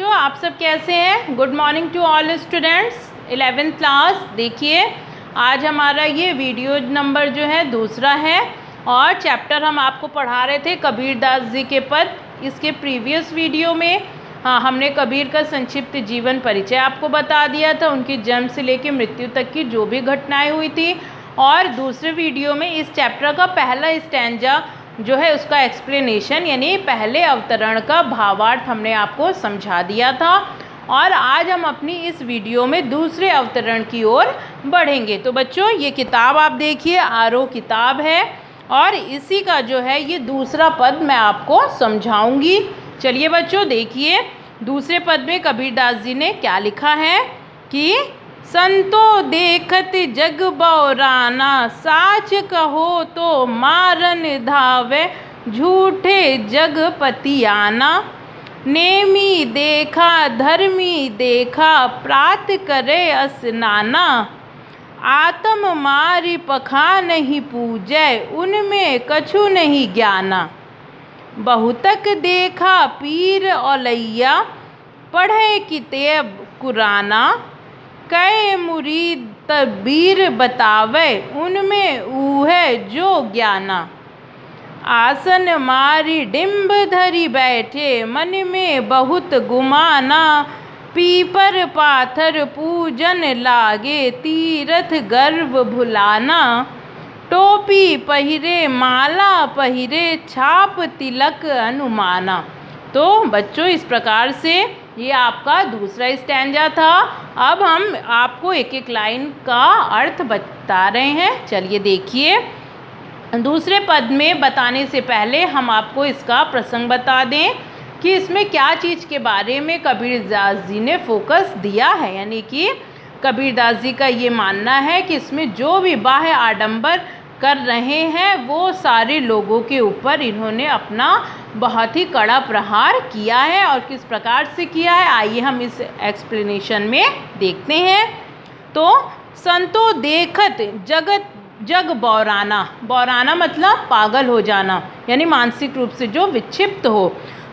बच्चों, आप सब कैसे हैं? Good morning to all students 11th class. देखिए, आज हमारा ये वीडियो नंबर जो है दूसरा है और चैप्टर हम आपको पढ़ा रहे थे कबीरदास जी के पद। इसके प्रीवियस वीडियो में हमने कबीर का संक्षिप्त जीवन परिचय आपको बता दिया था, उनकी जन्म से लेकर मृत्यु तक की जो भी घटनाएं हुई थी। और दूसरे वीडियो में इस चैप्टर का पहला स्टैंजा जो है उसका एक्सप्लेनेशन यानी पहले अवतरण का भावार्थ हमने आपको समझा दिया था। और आज हम अपनी इस वीडियो में दूसरे अवतरण की ओर बढ़ेंगे। तो बच्चों, ये किताब आप देखिए, आरोह किताब है और इसी का जो है ये दूसरा पद मैं आपको समझाऊंगी। चलिए बच्चों, देखिए दूसरे पद में कबीरदास जी ने क्या लिखा है कि संतो देखत जग बौराना, साच कहो तो मारन धावे, झूठे जग पतियाना। नेमी देखा धर्मी देखा, प्रात करे स्नाना। आत्म मारी पखा नहीं पूजै, उनमें कछु नहीं ज्ञाना। बहुतक देखा पीर औलैया, पढ़े किताब कुराना। कै मुरीद तबीर बतावे, उनमें ऊहे जो ज्ञाना। आसन मारी डिम्ब धरी बैठे, मन में बहुत गुमाना। पीपर पाथर पूजन लागे, तीरथ गर्व भुलाना। टोपी पहिरे माला पहिरे, छाप तिलक अनुमाना। तो बच्चों, इस प्रकार से ये आपका दूसरा स्टैंजा था। अब हम आपको एक एक लाइन का अर्थ बता रहे हैं। चलिए देखिए, दूसरे पद में बताने से पहले हम आपको इसका प्रसंग बता दें कि इसमें क्या चीज़ के बारे में कबीरदास जी ने फोकस दिया है। यानी कि कबीरदास जी का ये मानना है कि इसमें जो भी बाह्य आडंबर कर रहे हैं वो सारे लोगों के ऊपर इन्होंने अपना बहुत ही कड़ा प्रहार किया है। और किस प्रकार से किया है, आइए हम इस एक्सप्लेनेशन में देखते हैं। तो संतो देखत जग बौराना, बौराना मतलब पागल हो जाना, यानी मानसिक रूप से जो विक्षिप्त हो।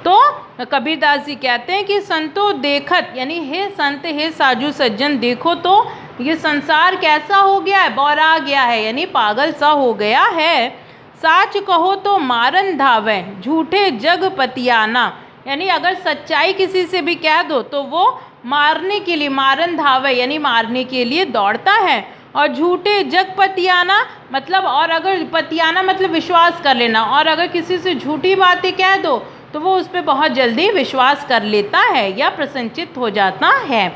तो कबीरदास जी कहते हैं कि संतो देखत यानी हे संत, हे साधु सज्जन, देखो तो ये संसार कैसा हो गया है, बौरा गया है, यानी पागल सा हो गया है। साच कहो तो मारन धावे, झूठे जग पतियाना, यानी अगर सच्चाई किसी से भी कह दो तो वो मारने के लिए, मारन धावे यानी मारने के लिए दौड़ता है। और झूठे जग पतियाना मतलब, और अगर पतियाना मतलब विश्वास कर लेना, और अगर किसी से झूठी बातें कह दो तो वो उस पर बहुत जल्दी विश्वास कर लेता है या प्रसन्नचित्त हो जाता है।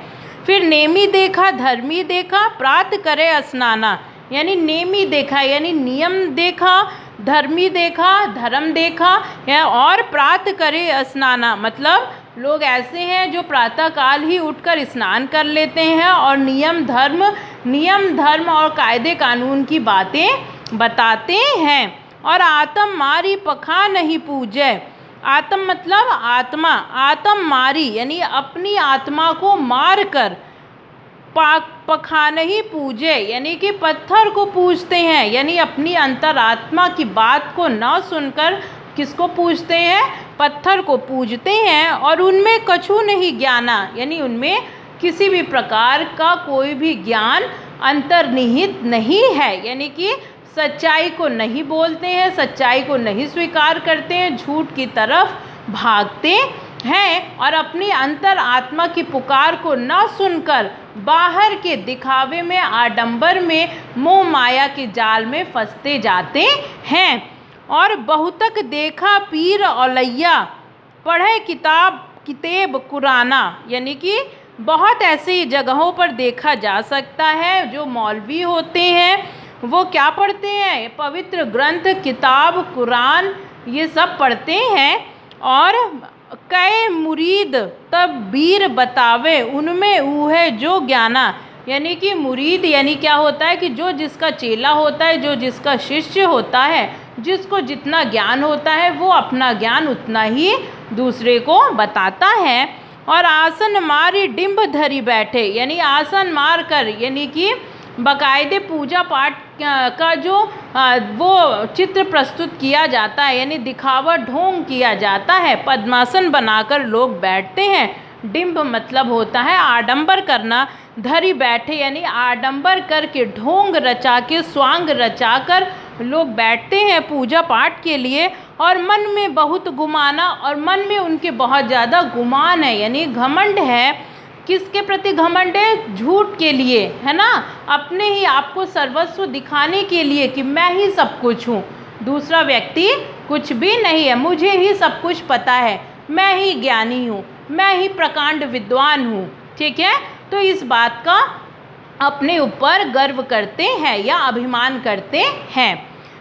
फिर नेमी देखा धर्मी देखा, प्रात करे स्नाना, यानी नेमी देखा यानी नियम देखा, धर्मी देखा धर्म देखा, और प्रात करे स्नाना मतलब लोग ऐसे हैं जो प्रातः काल ही उठकर स्नान कर लेते हैं और नियम धर्म और कायदे कानून की बातें बताते हैं। और आत्म मारी पखा नहीं पूजे, आत्म मतलब आत्मा, आत्म मारी यानी अपनी आत्मा को मार कर, पखा नहीं पूजे यानी कि पत्थर को पूजते हैं, यानी अपनी अंतरात्मा की बात को न सुनकर किसको पूजते हैं, पत्थर को पूजते हैं। और उनमें कछु नहीं ज्ञाना, यानी उनमें किसी भी प्रकार का कोई भी ज्ञान अंतर्निहित नहीं है, यानी कि सच्चाई को नहीं बोलते हैं, सच्चाई को नहीं स्वीकार करते हैं, झूठ की तरफ भागते हैं और अपनी अंतर आत्मा की पुकार को न सुनकर बाहर के दिखावे में, आडंबर में, मोह माया के जाल में फंसते जाते हैं। और बहुतक देखा पीर औलैया, पढ़े किताब कुराना, यानी कि बहुत ऐसी जगहों पर देखा जा सकता है जो मौलवी होते हैं वो क्या पढ़ते हैं, पवित्र ग्रंथ, किताब, कुरान ये सब पढ़ते हैं। और कै मुरीद तबीर बतावे, उनमें ऊहे जो ज्ञाना, यानी कि मुरीद यानी क्या होता है कि जो जिसका चेला होता है, जो जिसका शिष्य होता है, जिसको जितना ज्ञान होता है वो अपना ज्ञान उतना ही दूसरे को बताता है। और आसन मारी डिम्ब धरी बैठे, यानी आसन मार कर यानी कि बाकायदे पूजा पाठ का जो वो चित्र प्रस्तुत किया जाता है, यानी दिखावा ढोंग किया जाता है। पद्मासन बनाकर लोग बैठते हैं, डिम्ब मतलब होता है आडंबर करना, धरी बैठे यानी आडंबर करके, ढोंग रचा के, स्वांग रचा कर लोग बैठते हैं पूजा पाठ के लिए, और मन में बहुत गुमाना, और मन में उनके बहुत ज़्यादा गुमान है यानी घमंड है। किसके प्रति घमंड है? झूठ के लिए, है ना, अपने ही आपको सर्वस्व दिखाने के लिए कि मैं ही सब कुछ हूँ, दूसरा व्यक्ति कुछ भी नहीं है, मुझे ही सब कुछ पता है, मैं ही ज्ञानी हूँ, मैं ही प्रकांड विद्वान हूँ। ठीक है, तो इस बात का अपने ऊपर गर्व करते हैं या अभिमान करते हैं।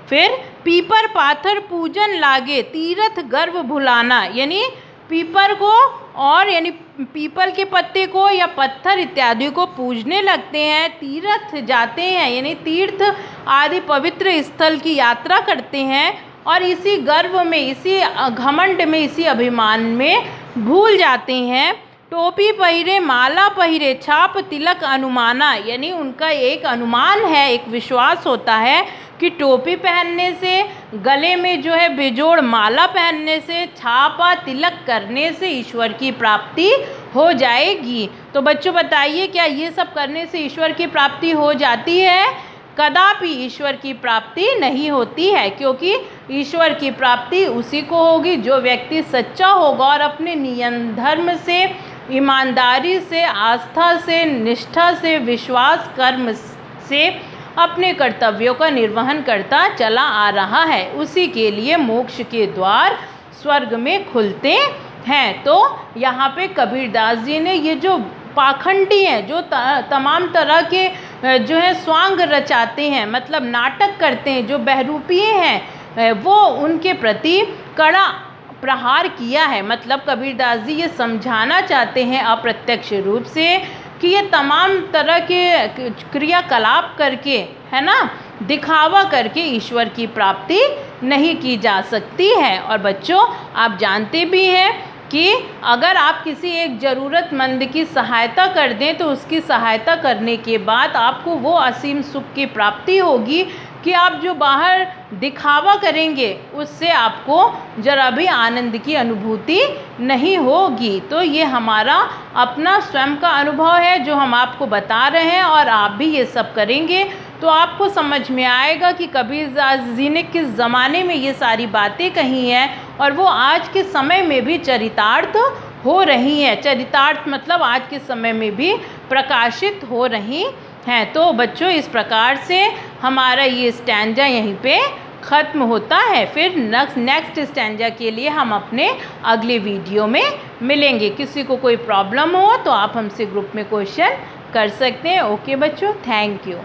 फिर पीपर पाथर पूजन लागे, तीर्थ गर्व भुलाना, यानी पीपर को और यानी पीपल के पत्ते को या पत्थर इत्यादि को पूजने लगते हैं, तीर्थ जाते हैं यानी तीर्थ आदि पवित्र स्थल की यात्रा करते हैं, और इसी गर्व में, इसी घमंड में, इसी अभिमान में भूल जाते हैं। टोपी पहिरे माला पहिरे, छाप तिलक अनुमाना, यानी उनका एक अनुमान है, एक विश्वास होता है कि टोपी पहनने से, गले में जो है बेजोड़ माला पहनने से, छापा तिलक करने से ईश्वर की प्राप्ति हो जाएगी। तो बच्चों बताइए, क्या ये सब करने से ईश्वर की प्राप्ति हो जाती है? कदापि ईश्वर की प्राप्ति नहीं होती है, क्योंकि ईश्वर की प्राप्ति उसी को होगी जो व्यक्ति सच्चा होगा और अपने नियम धर्म से, ईमानदारी से, आस्था से, निष्ठा से, विश्वास कर्म से अपने कर्तव्यों का निर्वहन करता चला आ रहा है। उसी के लिए मोक्ष के द्वार स्वर्ग में खुलते हैं। तो यहाँ पे कबीरदास जी ने ये जो पाखंडी हैं, जो तमाम तरह के जो है स्वांग रचाते हैं, मतलब नाटक करते हैं, जो बहरूपिये हैं, वो उनके प्रति कड़ा प्रहार किया है। मतलब कबीरदास जी ये समझाना चाहते हैं अप्रत्यक्ष रूप से कि ये तमाम तरह के क्रियाकलाप करके, है ना, दिखावा करके ईश्वर की प्राप्ति नहीं की जा सकती है। और बच्चों आप जानते भी हैं कि अगर आप किसी एक ज़रूरतमंद की सहायता कर दें तो उसकी सहायता करने के बाद आपको वो असीम सुख की प्राप्ति होगी कि आप जो बाहर दिखावा करेंगे उससे आपको जरा भी आनंद की अनुभूति नहीं होगी। तो ये हमारा अपना स्वयं का अनुभव है जो हम आपको बता रहे हैं, और आप भी ये सब करेंगे तो आपको समझ में आएगा कि कबीरदास जी ने किस ज़माने में ये सारी बातें कही हैं, और वो आज के समय में भी चरितार्थ हो रही हैं। चरितार्थ मतलब आज के समय में भी प्रकाशित हो रही हैं। तो बच्चों इस प्रकार से हमारा ये स्टैंजा यहीं पे ख़त्म होता है। फिर नेक्स्ट स्टैंजा के लिए हम अपने अगले वीडियो में मिलेंगे। किसी को कोई प्रॉब्लम हो तो आप हमसे ग्रुप में क्वेश्चन कर सकते हैं। ओके बच्चों, थैंक यू।